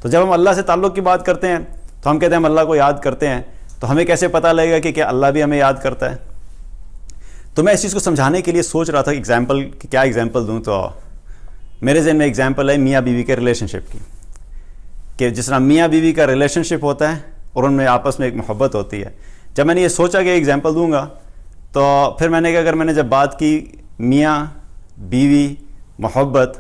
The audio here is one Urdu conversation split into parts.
تو جب ہم اللہ سے تعلق کی بات کرتے ہیں تو ہم کہتے ہیں ہم اللہ کو یاد کرتے ہیں، تو ہمیں کیسے پتہ لگے گا کہ کیا اللہ بھی ہمیں یاد کرتا ہے؟ تو میں اس چیز کو سمجھانے کے لیے سوچ رہا تھا ایگزامپل کہ کیا ایگزامپل دوں. تو میرے ذہن میں ایگزامپل ہے میاں بیوی کے ریلیشن شپ کی، کہ جس طرح میاں بیوی کا ریلیشن شپ ہوتا ہے اور ان میں آپس میں ایک محبت ہوتی ہے. جب میں نے یہ سوچا کہ ایگزامپل دوں گا تو پھر میں نے کہا اگر میں نے جب بات کی میاں بیوی محبت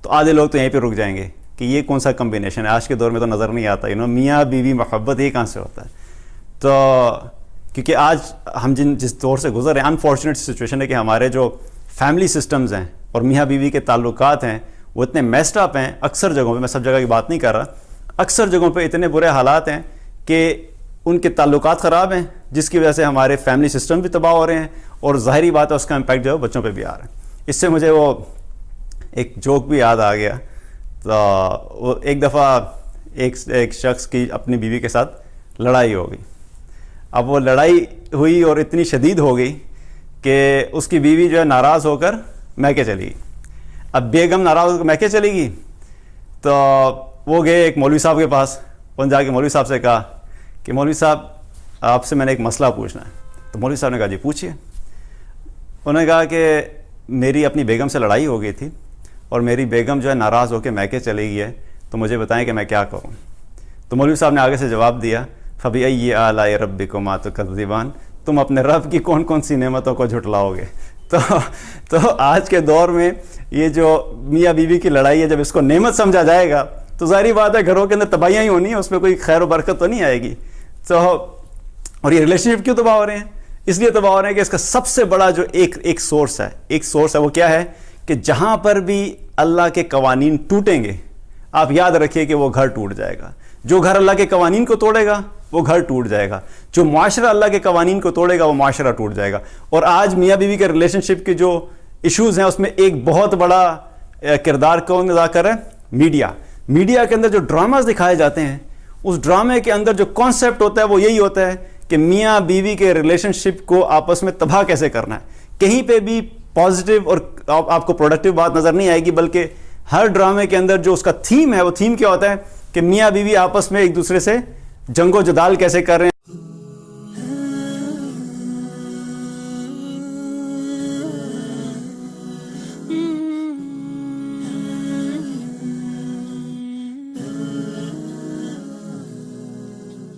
تو آدھے لوگ تو یہیں پہ رک جائیں گے کہ یہ کون سا کمبینیشن ہے، آج کے دور میں تو نظر نہیں آتا میاں بیوی محبت یہ کہاں سے ہوتا ہے. تو کیونکہ آج ہم جس دور سے گزر رہے ہیں انفارچونیٹ سچویشن ہے کہ ہمارے جو فیملی سسٹمز ہیں اور میاں بیوی کے تعلقات ہیں وہ اتنے میسڈ اپ ہیں. اکثر جگہوں پہ، میں سب جگہ کی بات نہیں کر رہا، اکثر جگہوں پہ اتنے برے حالات ہیں کہ ان کے تعلقات خراب ہیں، جس کی وجہ سے ہمارے فیملی سسٹم بھی تباہ ہو رہے ہیں، اور ظاہری بات ہے اس کا امپیکٹ جو ہے بچوں پہ بھی آ رہا ہے. اس سے مجھے وہ ایک جوک بھی یاد آ گیا. تو وہ ایک دفعہ ایک شخص کی اپنی بیوی کے ساتھ لڑائی ہو گئی. اب وہ لڑائی ہوئی اور اتنی شدید ہو گئی کہ اس کی بیوی جو ہے ناراض ہو کر میکے چلی گئی. اب بیگم ناراض ہو کر میکے چلی گئی تو وہ گئے ایک مولوی صاحب کے پاس. ان جا کے مولوی صاحب سے کہا کہ مولوی صاحب آپ سے میں نے ایک مسئلہ پوچھنا ہے. تو مولوی صاحب نے کہا جی پوچھیے. انہوں نے کہا کہ میری اپنی بیگم سے لڑائی ہو گئی تھی اور میری بیگم جو ہے ناراض ہو کے میکے چلی گئی ہے، تو مجھے بتائیں کہ میں کیا کروں. تو مولوی صاحب نے آگے سے جواب دیا فَبِأَيِّ آلَاءِ رَبِّكُمَا تُكَذِّبَانِ، تم اپنے رب کی کون کون سی نعمتوں کو جھٹلاؤ گے. تو آج کے دور میں یہ جو میاں بیوی کی لڑائی ہے، جب اس کو نعمت سمجھا جائے گا تو ظاہری بات ہے گھروں کے اندر تباہیاں ہی ہونی ہیں، اس میں کوئی خیر و برکت تو نہیں آئے گی. تو اور یہ ریلیشن شپ کیوں تباہ ہو رہے ہیں؟ اس لیے تباہ ہو رہے ہیں کہ اس کا سب سے بڑا جو ایک سورس ہے وہ کیا ہے کہ جہاں پر بھی اللہ کے قوانین ٹوٹیں گے آپ یاد رکھیے کہ وہ گھر ٹوٹ جائے گا. جو گھر اللہ کے قوانین کو توڑے گا وہ گھر ٹوٹ جائے گا. جو معاشرہ اللہ کے قوانین کو توڑے گا وہ معاشرہ ٹوٹ جائے گا. اور آج میاں بیوی کے ریلیشن شپ کے جو ایشوز ہیں اس میں ایک بہت بڑا کردار کون ادا کر رہا ہے؟ میڈیا کے اندر جو ڈراماز دکھائے جاتے ہیں اس ڈرامے کے اندر جو کانسیپٹ ہوتا ہے وہ یہی ہوتا ہے کہ میاں بیوی کے ریلیشن شپ کو آپس میں تباہ کیسے کرنا ہے. کہیں پہ بھی پازیٹیو اور آپ کو پروڈکٹیو بات نظر نہیں آئے گی، بلکہ ہر ڈرامے کے اندر جو اس کا تھیم ہے وہ تھیم کیا ہوتا ہے کہ میاں بیوی آپس میں ایک دوسرے سے جنگ و جدال کیسے کر رہے ہیں.